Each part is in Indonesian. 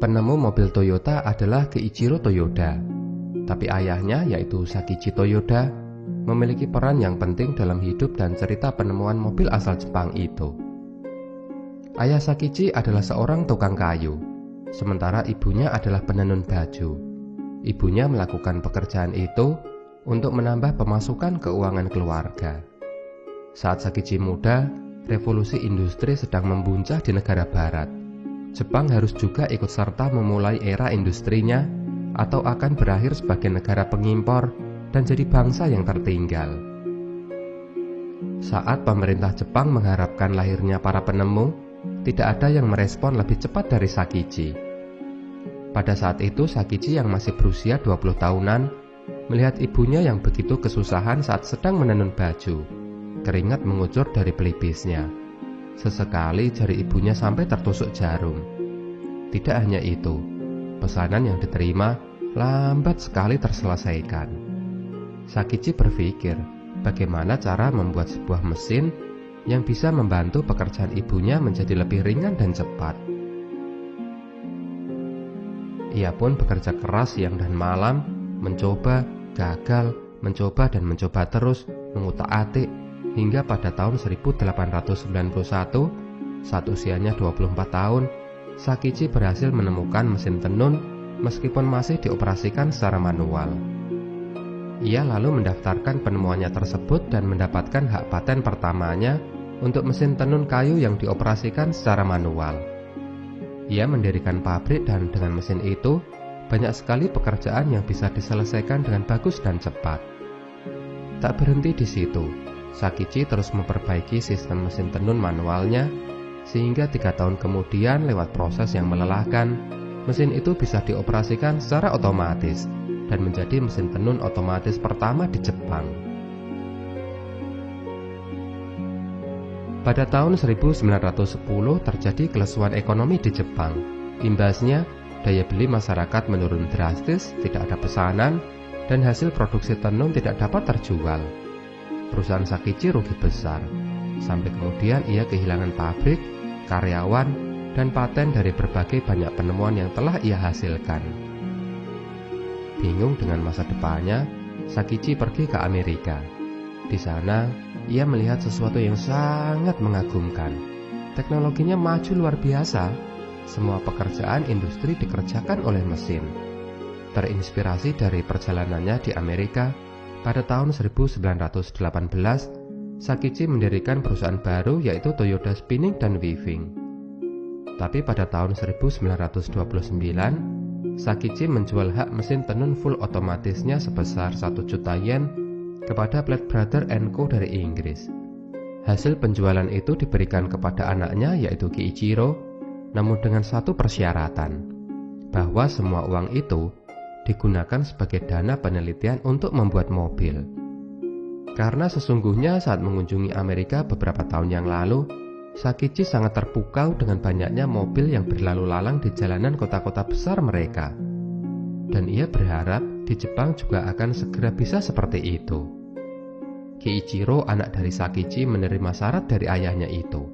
Penemu mobil Toyota adalah Keiichiro Toyoda, tapi ayahnya yaitu Sakichi Toyoda memiliki peran yang penting dalam hidup dan cerita penemuan mobil asal Jepang itu. Ayah Sakichi adalah seorang tukang kayu, sementara ibunya adalah penenun baju. Ibunya melakukan pekerjaan itu untuk menambah pemasukan keuangan keluarga. Saat Sakichi muda, revolusi industri sedang membuncah di negara barat. Jepang harus juga ikut serta memulai era industrinya atau akan berakhir sebagai negara pengimpor dan jadi bangsa yang tertinggal. Saat pemerintah Jepang mengharapkan lahirnya para penemu, tidak ada yang merespon lebih cepat dari Sakichi. Pada saat itu Sakichi yang masih berusia 20 tahunan melihat ibunya yang begitu kesusahan saat sedang menenun baju. Keringat mengucur dari pelipisnya. Sesekali jari ibunya sampai tertusuk jarum. Tidak hanya itu, pesanan yang diterima lambat sekali terselesaikan. Sakichi berpikir bagaimana cara membuat sebuah mesin yang bisa membantu pekerjaan ibunya menjadi lebih ringan dan cepat. Ia pun bekerja keras siang dan malam, mencoba, gagal, mencoba dan mencoba terus, mengutak-atik, hingga pada tahun 1891, saat usianya 24 tahun, Sakichi berhasil menemukan mesin tenun meskipun masih dioperasikan secara manual. Ia lalu mendaftarkan penemuannya tersebut dan mendapatkan hak paten pertamanya untuk mesin tenun kayu yang dioperasikan secara manual. Ia mendirikan pabrik dan dengan mesin itu, banyak sekali pekerjaan yang bisa diselesaikan dengan bagus dan cepat. Tak berhenti di situ, Sakichi terus memperbaiki sistem mesin tenun manualnya, sehingga 3 tahun kemudian lewat proses yang melelahkan, mesin itu bisa dioperasikan secara otomatis dan menjadi mesin tenun otomatis pertama di Jepang. Pada tahun 1910 terjadi kelesuan ekonomi di Jepang. Imbasnya, daya beli masyarakat menurun drastis, tidak ada pesanan, dan hasil produksi tenun tidak dapat terjual. Perusahaan Sakichi rugi besar, sampai kemudian ia kehilangan pabrik, karyawan, dan paten dari berbagai banyak penemuan yang telah ia hasilkan. Bingung dengan masa depannya, Sakichi pergi ke Amerika. Di sana, ia melihat sesuatu yang sangat mengagumkan. Teknologinya maju luar biasa. Semua pekerjaan industri dikerjakan oleh mesin. Terinspirasi dari perjalanannya di Amerika, pada tahun 1918, Sakichi mendirikan perusahaan baru yaitu Toyota Spinning dan Weaving. Tapi pada tahun 1929, Sakichi menjual hak mesin tenun full otomatisnya sebesar 1 juta yen kepada Platt Brothers & Co dari Inggris. Hasil penjualan itu diberikan kepada anaknya yaitu Keiichiro, namun dengan satu persyaratan, bahwa semua uang itu digunakan sebagai dana penelitian untuk membuat mobil. Karena sesungguhnya saat mengunjungi Amerika beberapa tahun yang lalu, Sakichi sangat terpukau dengan banyaknya mobil yang berlalu lalang di jalanan kota-kota besar mereka. Dan ia berharap di Jepang juga akan segera bisa seperti itu. Keiichiro, anak dari Sakichi, menerima syarat dari ayahnya itu,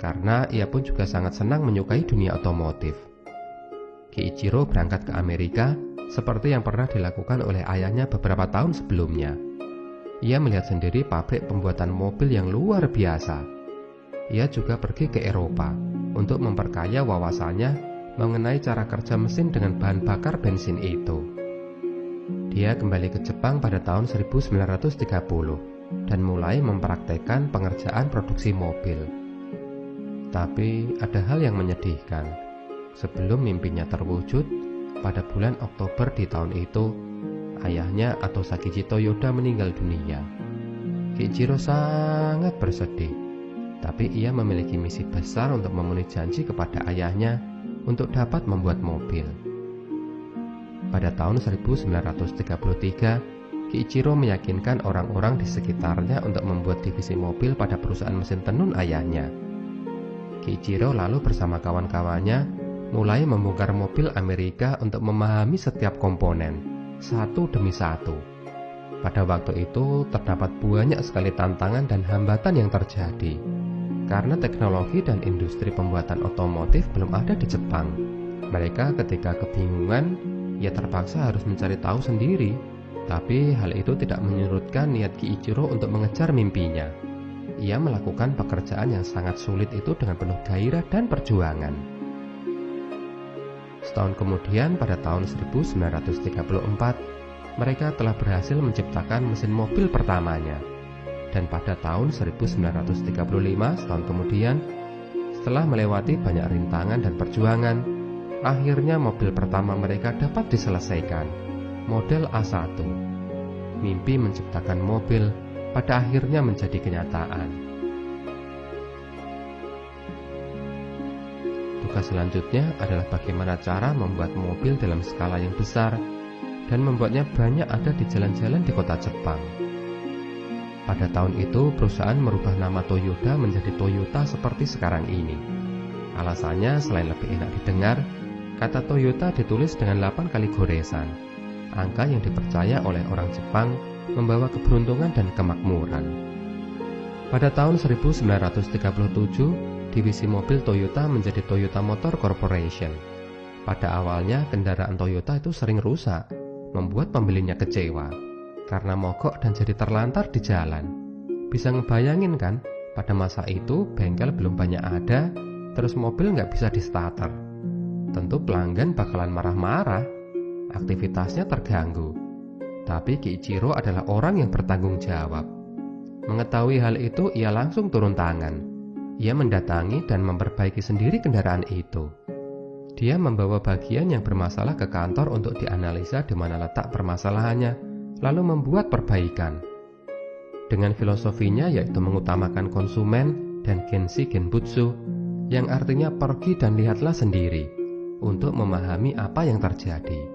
karena ia pun juga sangat senang menyukai dunia otomotif. Keiichiro berangkat ke Amerika seperti yang pernah dilakukan oleh ayahnya beberapa tahun sebelumnya. Ia melihat sendiri pabrik pembuatan mobil yang luar biasa. Ia juga pergi ke Eropa untuk memperkaya wawasannya mengenai cara kerja mesin dengan bahan bakar bensin itu. Dia kembali ke Jepang pada tahun 1930 dan mulai mempraktekkan pengerjaan produksi mobil. Tapi ada hal yang menyedihkan. Sebelum mimpinya terwujud, pada bulan Oktober di tahun itu, ayahnya atau Sakichi Toyoda meninggal dunia. Keiichiro sangat bersedih, tapi ia memiliki misi besar untuk memenuhi janji kepada ayahnya untuk dapat membuat mobil. Pada tahun 1933, Keiichiro meyakinkan orang-orang di sekitarnya untuk membuat divisi mobil pada perusahaan mesin tenun ayahnya. Keiichiro lalu bersama kawan-kawannya mulai membongkar mobil Amerika untuk memahami setiap komponen, satu demi satu. Pada waktu itu terdapat banyak sekali tantangan dan hambatan yang terjadi, karena teknologi dan industri pembuatan otomotif belum ada di Jepang. Mereka ketika kebingungan, ia terpaksa harus mencari tahu sendiri. Tapi hal itu tidak menyurutkan niat Kiichiro untuk mengejar mimpinya. Ia melakukan pekerjaan yang sangat sulit itu dengan penuh gairah dan perjuangan. Setahun kemudian, pada tahun 1934, mereka telah berhasil menciptakan mesin mobil pertamanya. Dan pada tahun 1935, setahun kemudian, setelah melewati banyak rintangan dan perjuangan, akhirnya mobil pertama mereka dapat diselesaikan, model A1. Mimpi menciptakan mobil pada akhirnya menjadi kenyataan. Tugas selanjutnya adalah bagaimana cara membuat mobil dalam skala yang besar dan membuatnya banyak ada di jalan-jalan di kota Jepang. Pada tahun itu, perusahaan merubah nama Toyota menjadi Toyota seperti sekarang ini. Alasannya, selain lebih enak didengar, kata Toyota ditulis dengan 8 kali goresan. Angka yang dipercaya oleh orang Jepang membawa keberuntungan dan kemakmuran. Pada tahun 1937, divisi mobil Toyota menjadi Toyota Motor Corporation. Pada awalnya, kendaraan Toyota itu sering rusak, membuat pembelinya kecewa karena mogok dan jadi terlantar di jalan. Bisa ngebayangin kan, pada masa itu bengkel belum banyak ada, terus mobil nggak bisa di-starter. Tentu pelanggan bakalan marah-marah, aktivitasnya terganggu. Tapi Kiichiro adalah orang yang bertanggung jawab. Mengetahui hal itu, ia langsung turun tangan. Ia mendatangi dan memperbaiki sendiri kendaraan itu. Dia membawa bagian yang bermasalah ke kantor untuk dianalisa di mana letak permasalahannya, lalu membuat perbaikan. Dengan filosofinya yaitu mengutamakan konsumen dan genshi genbutsu, yang artinya pergi dan lihatlah sendiri, untuk memahami apa yang terjadi.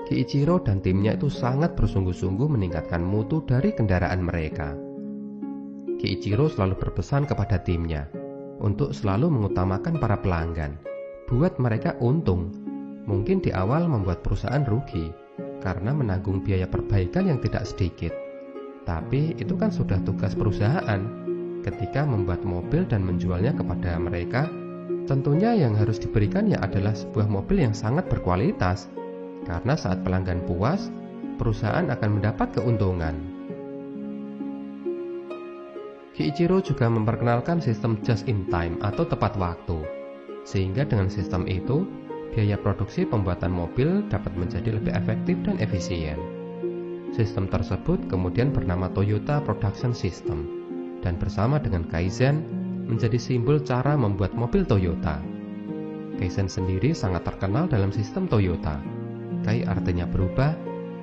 Kiichiro dan timnya itu sangat bersungguh-sungguh meningkatkan mutu dari kendaraan mereka. Kiichiro selalu berpesan kepada timnya untuk selalu mengutamakan para pelanggan, buat mereka untung. Mungkin di awal membuat perusahaan rugi karena menanggung biaya perbaikan yang tidak sedikit. Tapi itu kan sudah tugas perusahaan. Ketika membuat mobil dan menjualnya kepada mereka, tentunya yang harus diberikannya adalah sebuah mobil yang sangat berkualitas. Karena saat pelanggan puas, perusahaan akan mendapat keuntungan. Kiichiro juga memperkenalkan sistem just in time atau tepat waktu. Sehingga dengan sistem itu, biaya produksi pembuatan mobil dapat menjadi lebih efektif dan efisien. Sistem tersebut kemudian bernama Toyota Production System, dan bersama dengan Kaizen menjadi simbol cara membuat mobil Toyota. Kaizen sendiri sangat terkenal dalam sistem Toyota. Kai artinya berubah,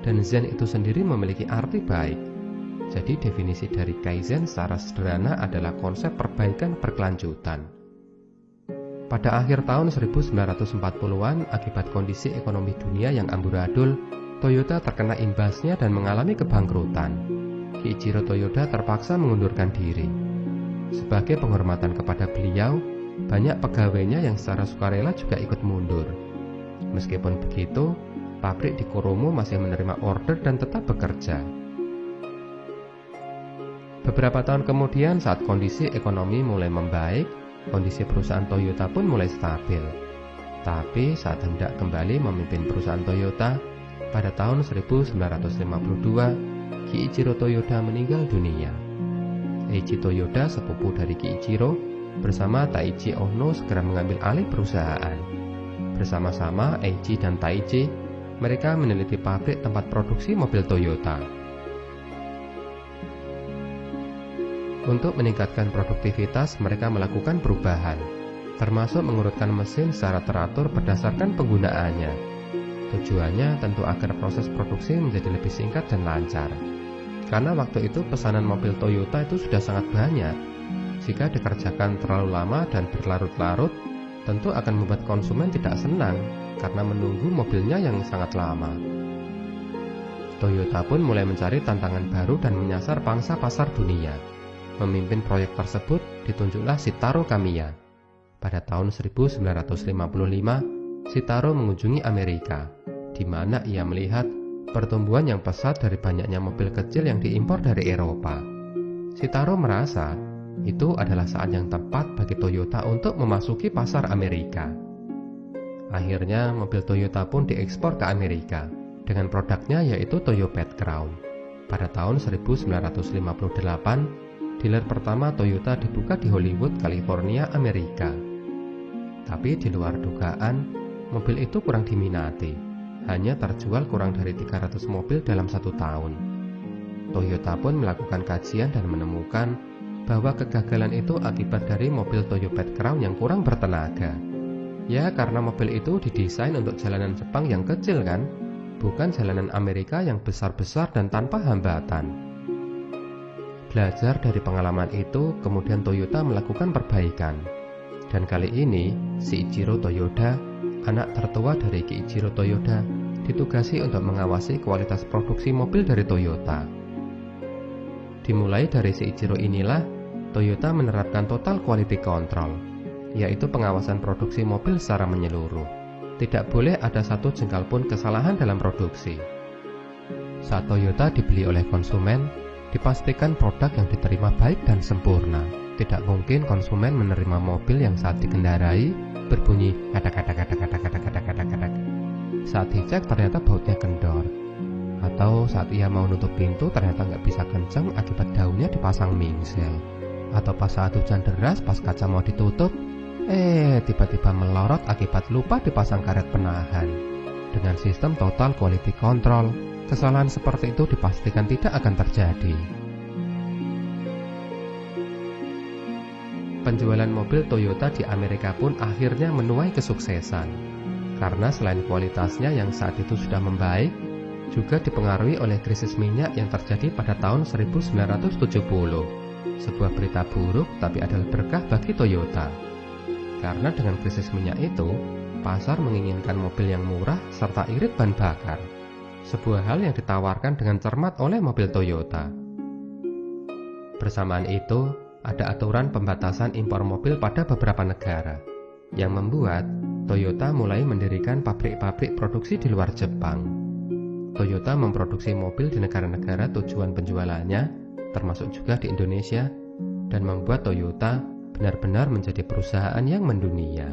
dan Zen itu sendiri memiliki arti baik. Jadi definisi dari Kaizen secara sederhana adalah konsep perbaikan berkelanjutan. Pada akhir tahun 1940-an, akibat kondisi ekonomi dunia yang amburadul, Toyota terkena imbasnya dan mengalami kebangkrutan. Kiichiro Toyoda terpaksa mengundurkan diri. Sebagai penghormatan kepada beliau, banyak pegawainya yang secara sukarela juga ikut mundur. Meskipun begitu, pabrik di Kurumu masih menerima order dan tetap bekerja. Beberapa tahun kemudian, saat kondisi ekonomi mulai membaik, kondisi perusahaan Toyota pun mulai stabil. Tapi saat hendak kembali memimpin perusahaan Toyota, pada tahun 1952, Kiichiro Toyoda meninggal dunia. Eiji Toyoda, sepupu dari Kiichiro, bersama Taichi Ohno segera mengambil alih perusahaan. Bersama-sama Eiji dan Taichi, mereka meneliti pabrik tempat produksi mobil Toyota. Untuk meningkatkan produktivitas, mereka melakukan perubahan, termasuk mengurutkan mesin secara teratur berdasarkan penggunaannya. Tujuannya tentu agar proses produksi menjadi lebih singkat dan lancar. Karena waktu itu pesanan mobil Toyota itu sudah sangat banyak. Jika dikerjakan terlalu lama dan berlarut-larut, tentu akan membuat konsumen tidak senang karena menunggu mobilnya yang sangat lama. Toyota pun mulai mencari tantangan baru dan menyasar pangsa pasar dunia. Memimpin proyek tersebut ditunjuklah Shitaro Kamiya. Pada tahun 1955, Shitaro mengunjungi Amerika, di mana ia melihat pertumbuhan yang pesat dari banyaknya mobil kecil yang diimpor dari Eropa. Shitaro merasa itu adalah saat yang tepat bagi Toyota untuk memasuki pasar Amerika. Akhirnya mobil Toyota pun diekspor ke Amerika dengan produknya yaitu Toyopet Crown. Pada tahun 1958, dealer pertama Toyota dibuka di Hollywood, California, Amerika. Tapi di luar dugaan, mobil itu kurang diminati. Hanya terjual kurang dari 300 mobil dalam 1 tahun. Toyota pun melakukan kajian dan menemukan bahwa kegagalan itu akibat dari mobil Toyopet Crown yang kurang bertenaga. Ya, karena mobil itu didesain untuk jalanan Jepang yang kecil kan, bukan jalanan Amerika yang besar-besar dan tanpa hambatan. Belajar dari pengalaman itu, kemudian Toyota melakukan perbaikan. Dan kali ini, Shiichiro Toyoda, anak tertua dari Kiichiro Toyoda, ditugasi untuk mengawasi kualitas produksi mobil dari Toyota. Dimulai dari Shiichiro inilah, Toyota menerapkan total quality control, yaitu pengawasan produksi mobil secara menyeluruh. Tidak boleh ada satu jengkal pun kesalahan dalam produksi. Saat Toyota dibeli oleh konsumen, dipastikan produk yang diterima baik dan sempurna. Tidak mungkin konsumen menerima mobil yang saat dikendarai berbunyi kadak-kadak. Saat dicek ternyata bautnya kendor. Atau saat ia mau nutup pintu ternyata nggak bisa kenceng akibat daunnya dipasang mingsel. Atau pas saat hujan deras pas kaca mau ditutup, tiba-tiba melorot akibat lupa dipasang karet penahan. Dengan sistem total quality control, kesalahan seperti itu dipastikan tidak akan terjadi. Penjualan mobil Toyota di Amerika pun akhirnya menuai kesuksesan. Karena selain kualitasnya yang saat itu sudah membaik, juga dipengaruhi oleh krisis minyak yang terjadi pada tahun 1970. Sebuah berita buruk tapi adalah berkah bagi Toyota. Karena dengan krisis minyak itu, pasar menginginkan mobil yang murah serta irit bahan bakar. Sebuah hal yang ditawarkan dengan cermat oleh mobil Toyota. Bersamaan itu, ada aturan pembatasan impor mobil pada beberapa negara, yang membuat Toyota mulai mendirikan pabrik-pabrik produksi di luar Jepang. Toyota memproduksi mobil di negara-negara tujuan penjualannya, termasuk juga di Indonesia, dan membuat Toyota benar-benar menjadi perusahaan yang mendunia.